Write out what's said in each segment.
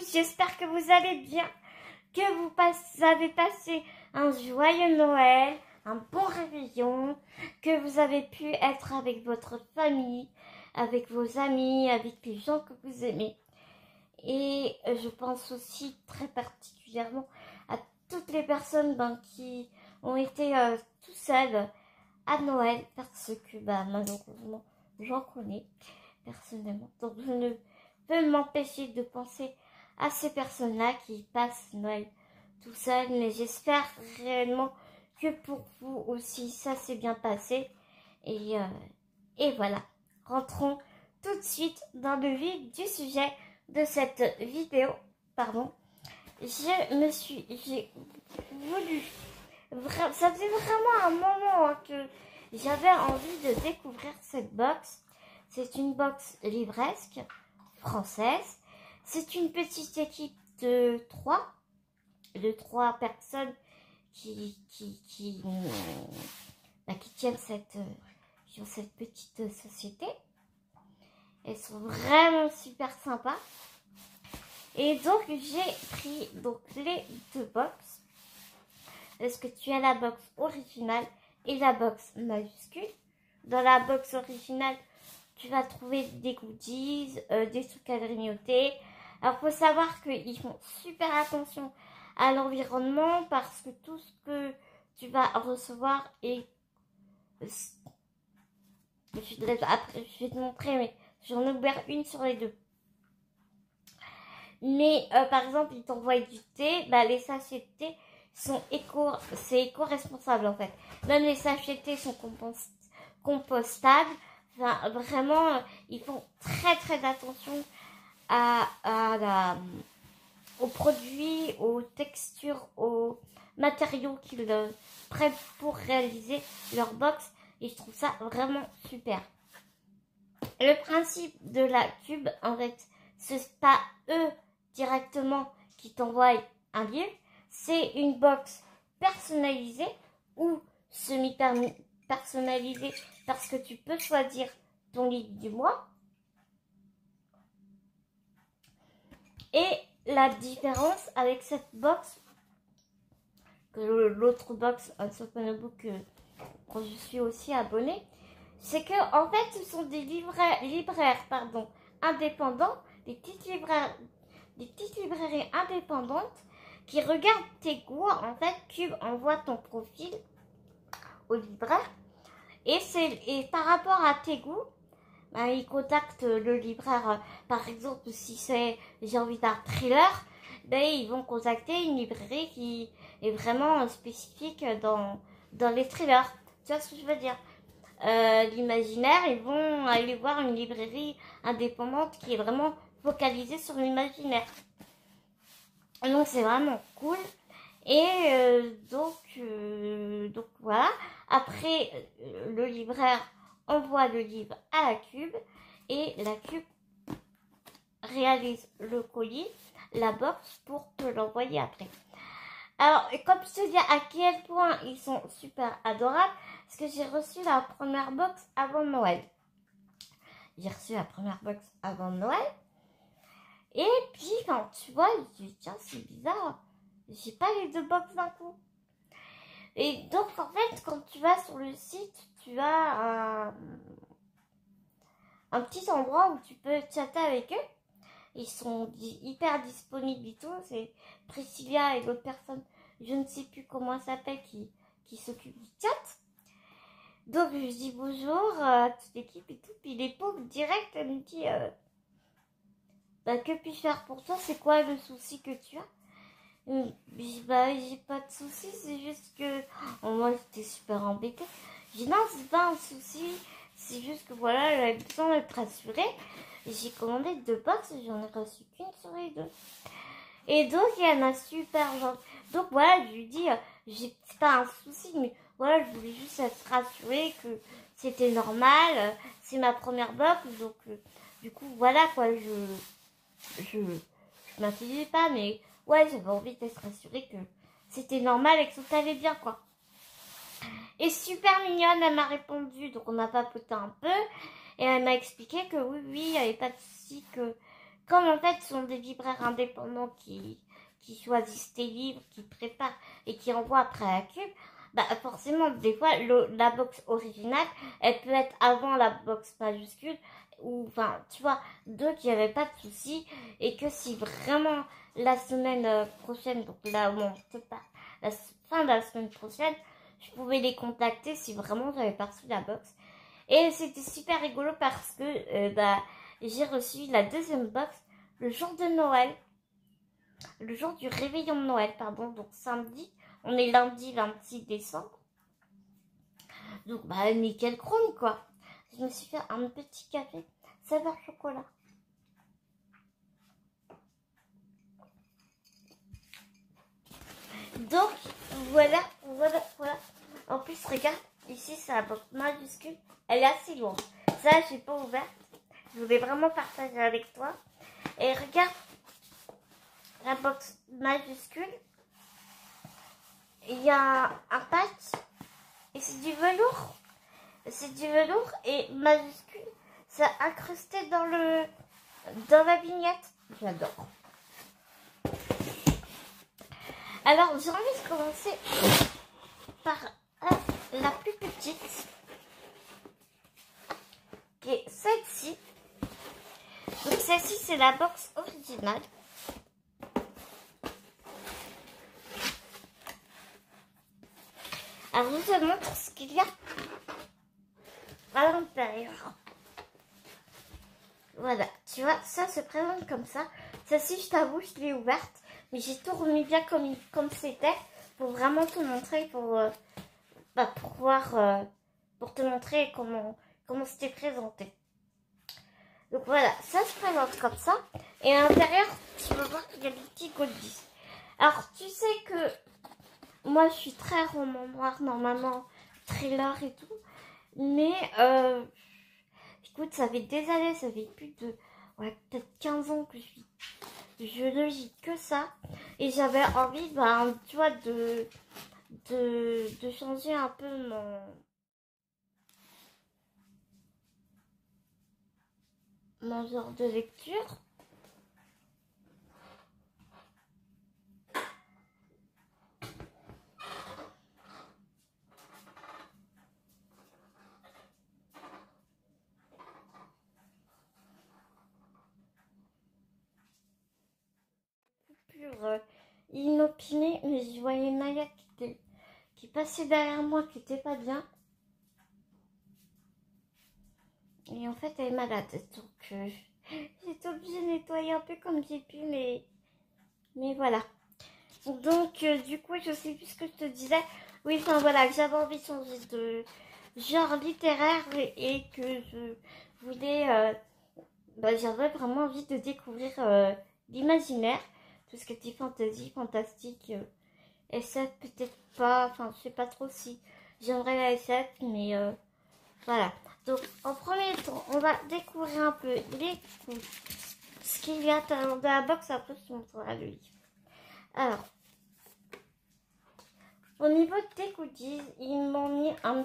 tous, j'espère que vous allez bien, que vous avez passé un joyeux Noël, un bon réveillon, que vous avez pu être avec votre famille, avec vos amis, avec les gens que vous aimez. Et je pense aussi très particulièrement à toutes les personnes qui ont été tout seules à Noël, parce que malheureusement j'en connais personnellement. Donc je ne peux m'empêcher de penser à ces personnes-là qui passent Noël tout seules, mais j'espère réellement que pour vous aussi ça s'est bien passé. Et voilà, rentrons tout de suite dans le vif du sujet de cette vidéo. Pardon, j'ai voulu, ça faisait vraiment un moment que j'avais envie de découvrir cette box. C'est une box livresque française. C'est une petite équipe de trois personnes qui tiennent cette petite société. Elles sont vraiment super sympas. Et donc j'ai pris les deux box. Est-ce que tu as la box originale et la box majuscule? Dans la box originale, tu vas trouver des goodies, des trucs à grignoter. Alors, il faut savoir qu'ils font super attention à l'environnement parce que tout ce que tu vas recevoir est... Après, je vais te montrer, mais j'en ai ouvert une sur les deux. Mais, par exemple, ils t'envoient du thé, les sachets de thé sont éco-responsable en fait. Même les sachets de thé sont compostables. Enfin, vraiment, ils font très attention aux produits, aux textures, aux matériaux qu'ils prennent pour réaliser leur box. Et je trouve ça vraiment super. Le principe de la cube, en fait, c'est pas eux directement qui t'envoient un livre. C'est une box personnalisée ou semi-personnalisée parce que tu peux choisir ton livre du mois. Et la différence avec cette box que l'autre box Unsopenable que je suis aussi abonnée, c'est que en fait ce sont des libraires indépendants, des petites librairies indépendantes qui regardent tes goûts. En fait, Cube envoie ton profil au libraire et par rapport à tes goûts, il contacte le libraire. Par exemple, si j'ai envie d'un thriller, ils vont contacter une librairie qui est vraiment spécifique dans les thrillers. Tu vois ce que je veux dire? L'imaginaire, ils vont aller voir une librairie indépendante qui est vraiment focalisée sur l'imaginaire. Donc c'est vraiment cool. Et donc voilà. Après, le libraire envoie le livre à la cube et la cube réalise le colis, la box pour te l'envoyer après. Alors, comme je te dis à quel point ils sont super adorables, parce que j'ai reçu la première box avant Noël. Et puis, quand tu vois, je dis, tiens, c'est bizarre. J'ai pas les deux box d'un coup. Et donc, en fait, quand tu vas sur le site, tu as un petit endroit où tu peux chatter avec eux. Ils sont hyper disponibles et tout. C'est Priscilla et l'autre personne, je ne sais plus comment elle s'appelle, qui s'occupe du chat. Donc, je dis bonjour à toute l'équipe et tout. Puis les pauvres, direct, elle me dit... que puis-je faire pour toi? C'est quoi le souci que tu as? J'ai pas de souci, c'est juste que... moi, j'étais super embêtée. J'ai dit non, c'est pas un souci, c'est juste que voilà, j'avais besoin d'être rassurée. J'ai commandé 2 box et j'en ai reçu qu'une sur les 2. Et donc, il y en a super gentil. Donc voilà, je lui dis, c'est pas un souci, mais voilà, je voulais juste être rassurée que c'était normal. C'est ma première box, donc du coup, voilà quoi, je m'inquiétais pas, mais ouais, j'avais envie d'être rassurée que c'était normal et que tout allait bien, quoi. Et super mignonne, elle m'a répondu, donc on a papoté un peu, et elle m'a expliqué que oui, il n'y avait pas de souci, que comme en fait, ce sont des libraires indépendants qui choisissent tes livres, qui préparent et qui envoient après à la cube, bah forcément, des fois, la box originale, elle peut être avant la box majuscule, ou enfin, tu vois, donc il n'y avait pas de souci, et que si vraiment la semaine prochaine, donc là, bon, c'est pas la fin de la semaine prochaine, je pouvais les contacter si vraiment j'avais pas reçu la box. Et c'était super rigolo parce que bah, j'ai reçu la deuxième box le jour de Noël, le jour du réveillon de Noël, pardon, donc samedi. On est lundi 26 décembre. Donc, bah, nickel chrome, quoi. Je me suis fait un petit café saveur chocolat. Donc, voilà. En plus, regarde, ici, c'est la box majuscule. Elle est assez lourde. Ça, je n'ai pas ouverte. Je voulais vraiment partager avec toi. Et regarde, la box majuscule. Il y a un patch. Et c'est du velours. C'est du velours et majuscule. C'est incrusté dans la vignette. J'adore. Alors, j'ai envie de commencer par la plus petite, qui est celle-ci. Donc, celle-ci, c'est la box originale. Alors, je vous montre ce qu'il y a à l'intérieur. Voilà, tu vois, ça se présente comme ça. Celle-ci, je t'avoue, je l'ai ouverte. Mais j'ai tout remis bien comme c'était. Pour vraiment te montrer, pour te montrer comment c'était présenté. Donc voilà, ça se présente comme ça. Et à l'intérieur, tu peux voir qu'il y a des petits goodies. Alors, tu sais que moi, je suis très roman noir, normalement, thriller et tout. Mais, écoute, ça fait des années, ça fait plus de, ouais, peut-être 15 ans que je ne lis que ça. Et j'avais envie, ben, tu vois, de changer un peu mon genre de lecture. Inopiné, mais je voyais Naya qui passait derrière moi, qui était pas bien. Et en fait, elle est malade, donc j'ai été obligée de nettoyer un peu comme j'ai pu, mais voilà. Donc, du coup, je sais plus ce que je te disais. Oui, enfin voilà, que j'avais envie de changer de genre littéraire et que je voulais, j'avais vraiment envie de découvrir l'imaginaire, tout ce qui était fantasy, fantastique, SF peut-être pas, enfin je sais pas trop si j'aimerais la SF, mais voilà. Donc en premier temps, on va découvrir un peu ce qu'il y a dans la box, après je te montrerai le livre. Alors, au niveau des goodies, ils m'ont mis un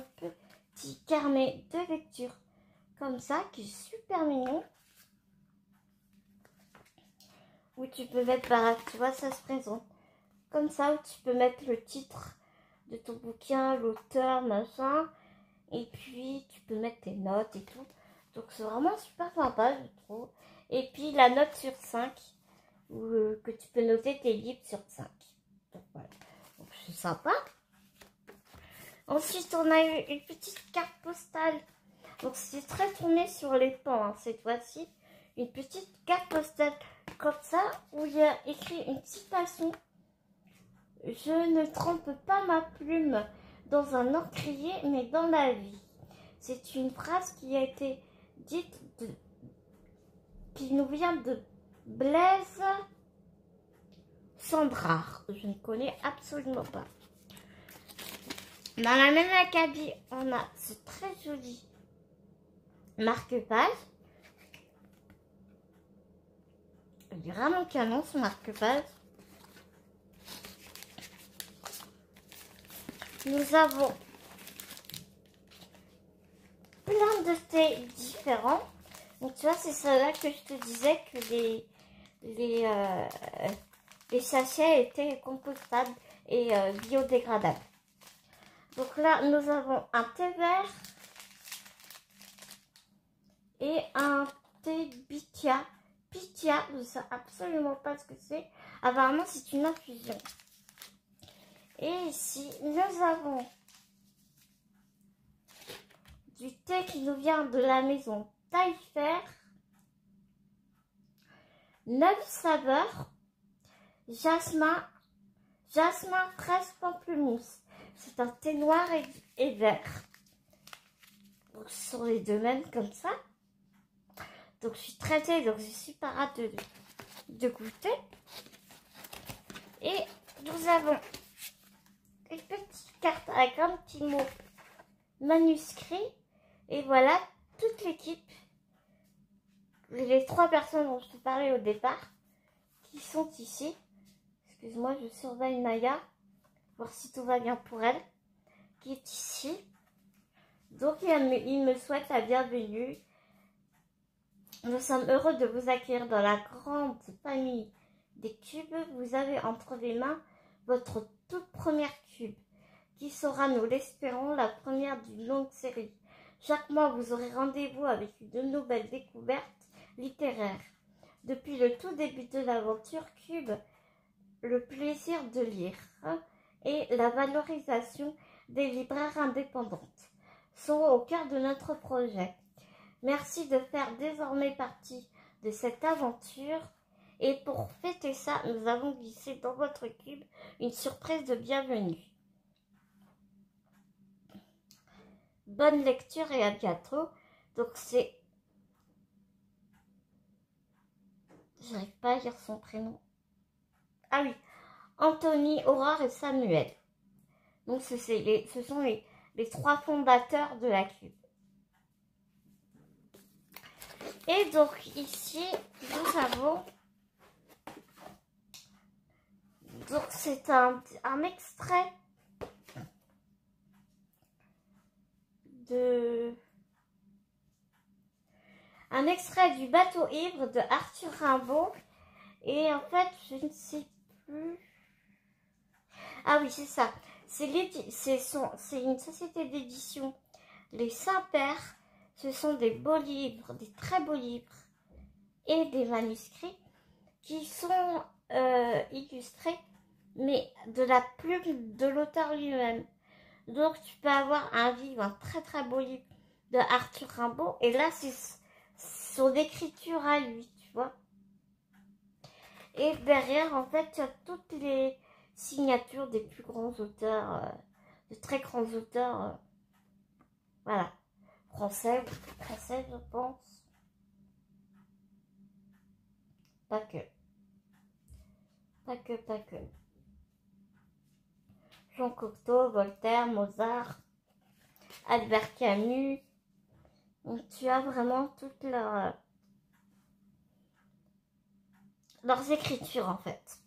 petit carnet de lecture comme ça, qui est super mignon. Où tu peux mettre, tu vois, ça se présente comme ça, où tu peux mettre le titre de ton bouquin, l'auteur, machin. Et puis, tu peux mettre tes notes et tout. Donc, c'est vraiment super sympa, je trouve. Et puis, la note sur 5, que tu peux noter tes livres sur 5. Donc, voilà. Donc, c'est sympa. Ensuite, on a eu une petite carte postale. Donc, c'est très tourné sur les pans, hein, cette fois-ci. Une petite carte postale comme ça, où il y a écrit une citation. Je ne trempe pas ma plume dans un encrier, mais dans la vie. C'est une phrase qui a été dite, qui nous vient de Blaise Cendrars. Je ne connais absolument pas. Dans la même acabit, on a ce très joli marque-page. Il est vraiment canon, ce marque-page. Nous avons plein de thés différents. Donc tu vois, c'est cela que je te disais, que les, euh, les sachets étaient compostables et biodégradables. Donc là, nous avons un thé vert et un thé Pitia. Pitia, je ne sais absolument pas ce que c'est. Apparemment, c'est une infusion. Et ici, nous avons du thé qui nous vient de la maison Taillefer. 9 saveurs. Jasmin, fraise, pamplemousse. C'est un thé noir et vert. Donc, ce sont les deux mêmes comme ça. Donc, je suis traitée, donc je suis pas hâte de goûter. Et nous avons une petite carte avec un petit mot manuscrit. Et voilà toute l'équipe, les 3 personnes dont je te parlais au départ, qui sont ici. Excuse-moi, je surveille Naya, voir si tout va bien pour elle, qui est ici. Donc, il me souhaite la bienvenue. Nous sommes heureux de vous accueillir dans la grande famille des cubes. Vous avez entre les mains votre toute première cube, qui sera, nous l'espérons, la première d'une longue série. Chaque mois, vous aurez rendez-vous avec de nouvelles découvertes littéraires. Depuis le tout début de l'aventure Cube, le plaisir de lire et la valorisation des libraires indépendantes sont au cœur de notre projet. Merci de faire désormais partie de cette aventure. Et pour fêter ça, nous avons glissé dans votre cube une surprise de bienvenue. Bonne lecture et à bientôt. Donc c'est... J'arrive pas à lire son prénom. Ah oui, Anthony, Aurore et Samuel. Donc ce sont les 3 fondateurs de la cube. Et donc ici, nous avons... Donc c'est un extrait un extrait du Bateau ivre de Arthur Rimbaud. Et en fait, je ne sais plus... Ah oui, c'est ça. C'est une société d'édition, les Saint-Pères. Ce sont des beaux livres, des très beaux livres et des manuscrits qui sont illustrés, mais de la plume de l'auteur lui-même. Donc tu peux avoir un livre, un très très beau livre de Arthur Rimbaud, et là c'est son écriture à lui, tu vois. Et derrière, en fait, tu as toutes les signatures des plus grands auteurs, de très grands auteurs, voilà, français, je pense. Pas que. Jean Cocteau, Voltaire, Mozart, Albert Camus. Donc tu as vraiment toutes leurs écritures en fait.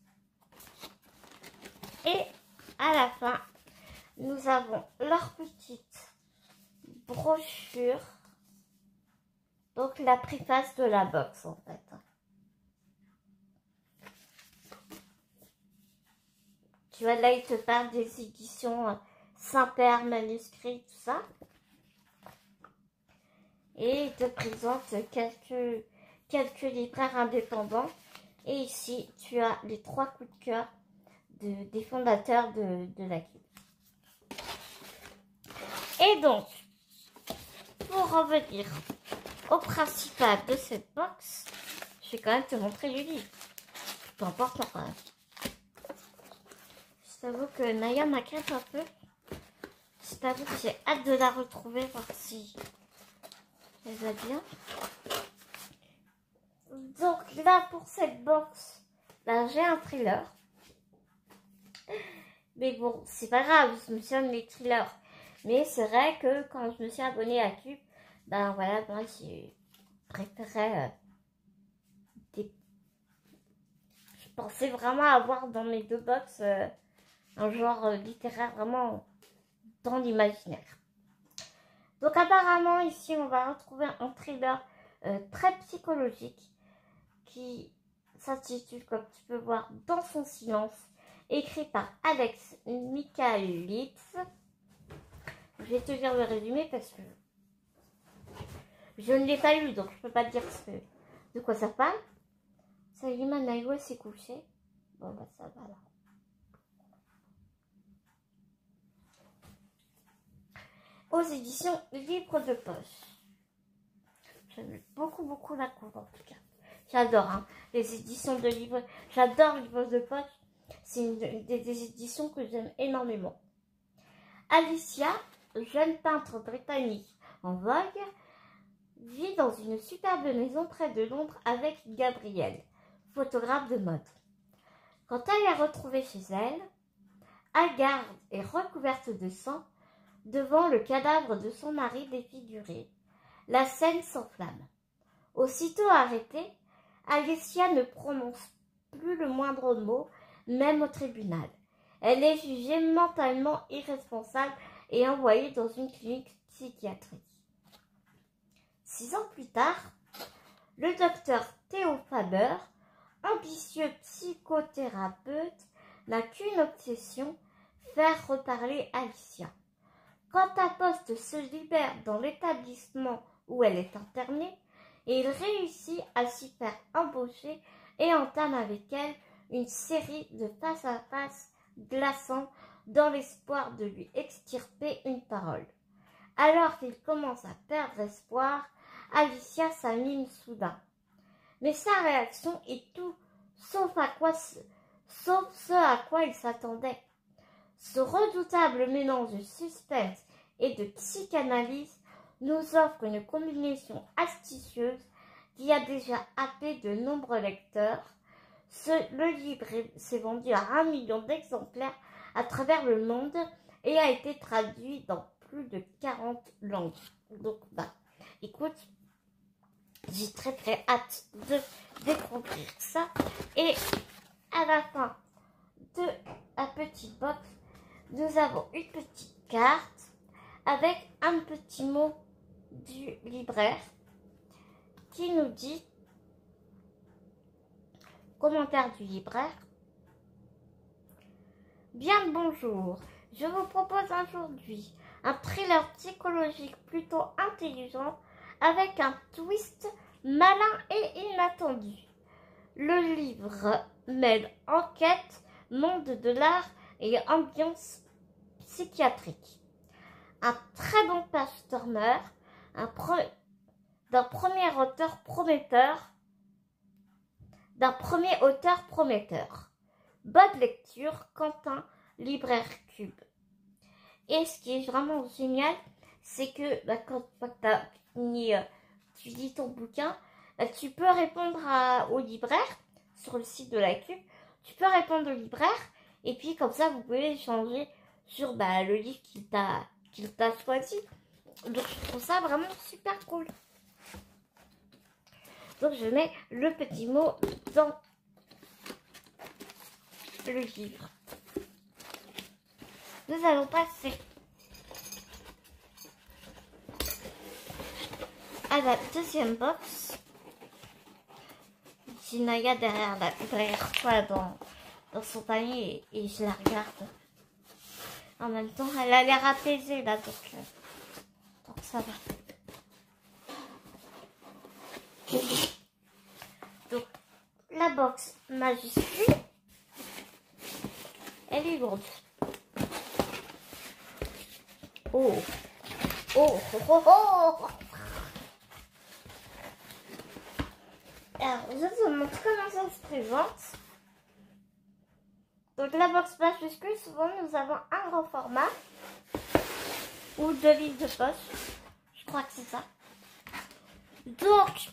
Et à la fin, nous avons leur petite brochure. Donc la préface de la box en fait. Tu vois, là, il te parle des éditions Saint-Père, manuscrits, tout ça. Et il te présente quelques libraires indépendants. Et ici, tu as les 3 coups de cœur des fondateurs de la cube. Et donc, pour revenir au principal de cette box, je vais quand même te montrer le livre. C'est important quand même. Je t'avoue que Naya m'inquiète un peu. Je t'avoue que j'ai hâte de la retrouver, voir si elle va bien. Donc là, pour cette box, ben, j'ai un thriller. Mais bon, c'est pas grave, je me souviens de mes thrillers. Mais c'est vrai que quand je me suis abonnée à Cube, ben voilà, moi j'ai préféré des... Je pensais vraiment avoir dans mes 2 box un genre littéraire vraiment dans l'imaginaire. Donc apparemment ici on va retrouver un thriller très psychologique qui s'intitule, comme tu peux voir, Dans son silence, écrit par Alex Michaelitz. Je vais te lire le résumé parce que je ne l'ai pas lu, donc je peux pas te dire de quoi ça parle. Salima Naïwa s'est couchée. Bon, bah ça va là. Aux éditions Livre de Poche. J'aime beaucoup la cour en tout cas. J'adore hein, les éditions de livres. J'adore Livre de Poche. C'est une des éditions que j'aime énormément. Alicia, jeune peintre britannique en vogue, vit dans une superbe maison près de Londres avec Gabriel, photographe de mode. Quand elle est retrouvée chez elle, hagarde et recouverte de sang, devant le cadavre de son mari défiguré, la scène s'enflamme. Aussitôt arrêtée, Alicia ne prononce plus le moindre mot, même au tribunal. Elle est jugée mentalement irresponsable et envoyée dans une clinique psychiatrique. 6 ans plus tard, le docteur Theo Faber, ambitieux psychothérapeute, n'a qu'une obsession, faire reparler Alicia. Quand un poste se libère dans l'établissement où elle est internée, il réussit à s'y faire embaucher et entame avec elle une série de face-à-face glaçants dans l'espoir de lui extirper une parole. Alors qu'il commence à perdre espoir, Alicia s'anime soudain. Mais sa réaction est tout sauf ce à quoi il s'attendait. Ce redoutable mélange de suspense et de psychanalyse nous offre une combinaison astucieuse qui a déjà happé de nombreux lecteurs. Le livre s'est vendu à 1 million d'exemplaires à travers le monde et a été traduit dans plus de 40 langues. Donc, écoute, j'ai très hâte de découvrir ça. Et à la fin de la petite box, nous avons une petite carte avec un petit mot du libraire qui nous dit, commentaire du libraire: bien le bonjour, je vous propose aujourd'hui un thriller psychologique plutôt intelligent avec un twist malin et inattendu. Le livre mêle enquête, monde de l'art et ambiance psychiatrique. Un très bon page-turner, d'un premier auteur prometteur. Bonne lecture, Quentin, libraire Cube. Et ce qui est vraiment génial, c'est que quand tu lis ton bouquin, tu peux répondre au libraire sur le site de la Cube. Tu peux répondre au libraire et puis comme ça, vous pouvez échanger sur le livre qu'il t'a choisi. Donc je trouve ça vraiment super cool. Donc je mets le petit mot dans le livre. Nous allons passer à la deuxième box. J'ai Naya derrière toi dans son panier et je la regarde. En même temps, elle a l'air apaisée là, donc ça va. Donc, la box majuscule, elle est lourde. Oh, oh, oh, oh, oh. Alors, je vous montre comment ça se présente. Donc, la box majuscule, souvent, nous avons un grand format ou 2 livres de poche. Je crois que c'est ça. Donc,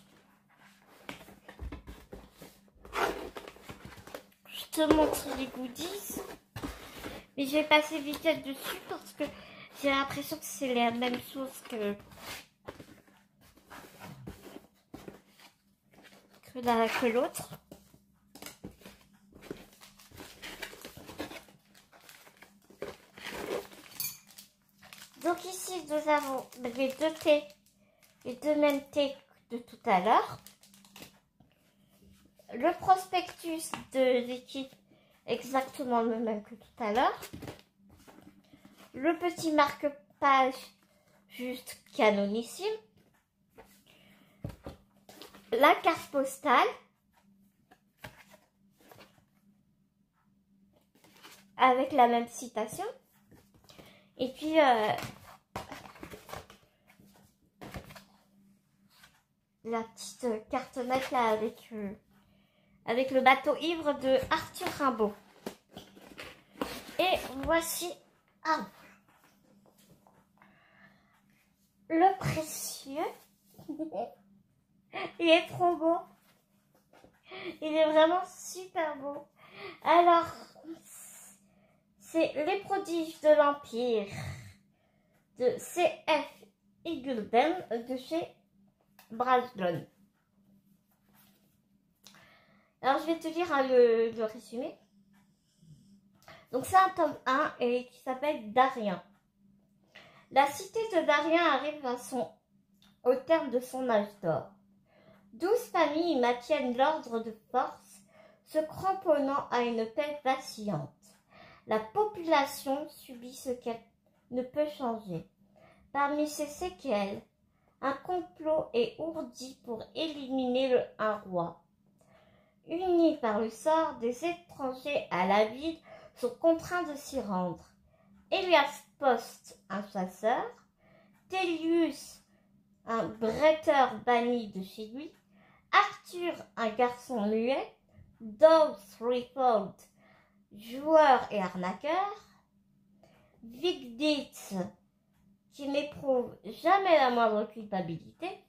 je te montre les goodies. Mais je vais passer vite dessus parce que j'ai l'impression que c'est la même chose que l'autre. Donc ici, nous avons les deux mêmes thés de tout à l'heure. Le prospectus de l'équipe, exactement le même que tout à l'heure. Le petit marque-page, juste canonissime. La carte postale. Avec la même citation. Et puis, la petite carte mètre là avec le bateau ivre de Arthur Rimbaud. Et voici le précieux. Il est trop beau. Il est vraiment super beau. Alors, c'est Les Prodiges de l'Empire de C.F. Eagleton de chez Brajlon. Alors, je vais te lire le résumé. Donc, c'est un tome 1 et qui s'appelle Darien. La cité de Darien arrive au terme de son âge d'or. 12 familles maintiennent l'ordre de force, se cramponnant à une paix vacillante. La population subit ce qu'elle ne peut changer. Parmi ces séquelles, un complot est ourdi pour éliminer un roi. Unis par le sort, des étrangers à la ville sont contraints de s'y rendre. Elias Post, un chasseur, Tellius, un bretteur banni de chez lui, Arthur, un garçon muet, Dow Threefold, joueur et arnaqueur, Vigditz, qui n'éprouve jamais la moindre culpabilité,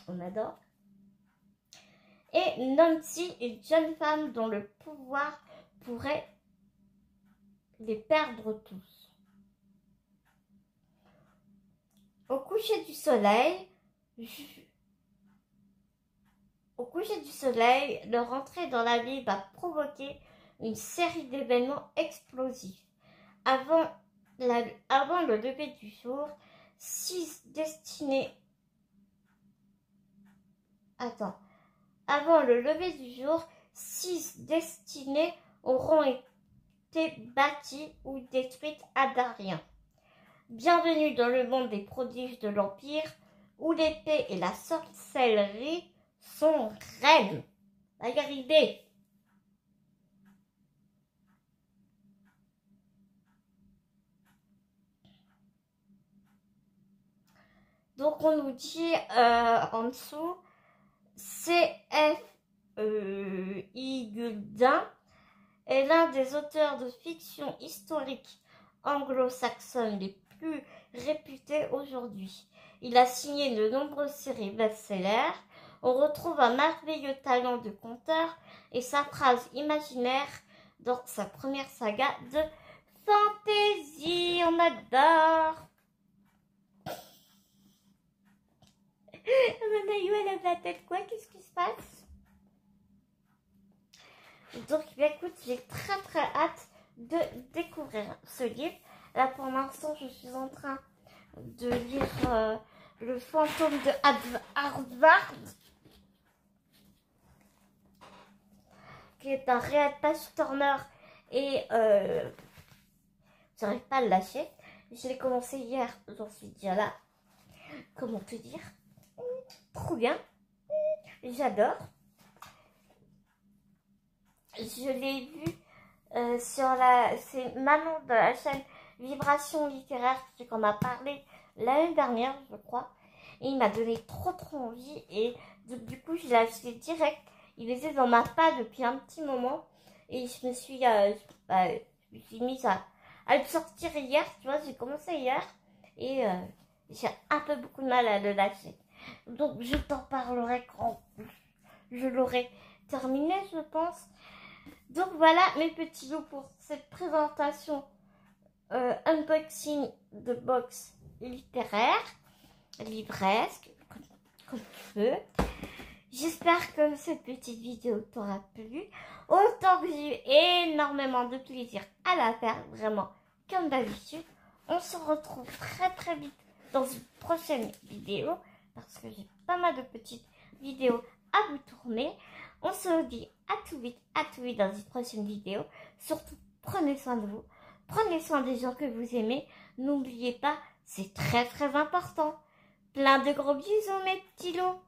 on adore, et Nancy, une jeune femme dont le pouvoir pourrait les perdre tous. Au coucher du soleil, leur entrée dans la ville va provoquer une série d'événements explosifs. Avant le lever du jour, 6 destinées... Avant le lever du jour, 6 destinées auront été bâties ou détruites à Darien. Bienvenue dans le monde des prodiges de l'Empire, où l'épée et la sorcellerie sont reines. Va y arriver. Donc on nous dit en dessous, C.F. Eagleton est l'un des auteurs de fiction historique anglo-saxonne les plus réputés aujourd'hui. Il a signé de nombreuses séries best-sellers. On retrouve un merveilleux talent de conteur et sa phrase imaginaire dans sa première saga de fantasy. On adore. Manaïou, elle a la tête quoi? Qu'est-ce qui se passe? Donc, écoute, j'ai très très hâte de découvrir ce livre. Là, pour l'instant, je suis en train de lire Le fantôme de Harvard, qui est un réel Page Turner et j'arrive pas à le lâcher. Je l'ai commencé hier, j'en suis déjà là. Comment te dire? Trop bien, j'adore. Je l'ai vu c'est Manon de la chaîne Vibration Littéraire qui en a parlé l'année dernière, je crois. Et il m'a donné trop envie et du coup je l'ai acheté direct. Il était dans ma palle depuis un petit moment et je me suis mise à le sortir hier, tu vois, j'ai commencé hier et j'ai un peu beaucoup de mal à le lâcher. Donc je t'en parlerai quand je l'aurai terminé, je pense. Donc voilà mes petits loups pour cette présentation unboxing de box littéraire, livresque, comme tu veux. J'espère que cette petite vidéo t'aura plu. Autant que j'ai eu énormément de plaisir à la faire, vraiment comme d'habitude. On se retrouve très très vite dans une prochaine vidéo parce que j'ai pas mal de petites vidéos à vous tourner. On se dit à tout vite dans une prochaine vidéo. Surtout, prenez soin de vous. Prenez soin des gens que vous aimez. N'oubliez pas, c'est très très important. Plein de gros bisous mes petits loups.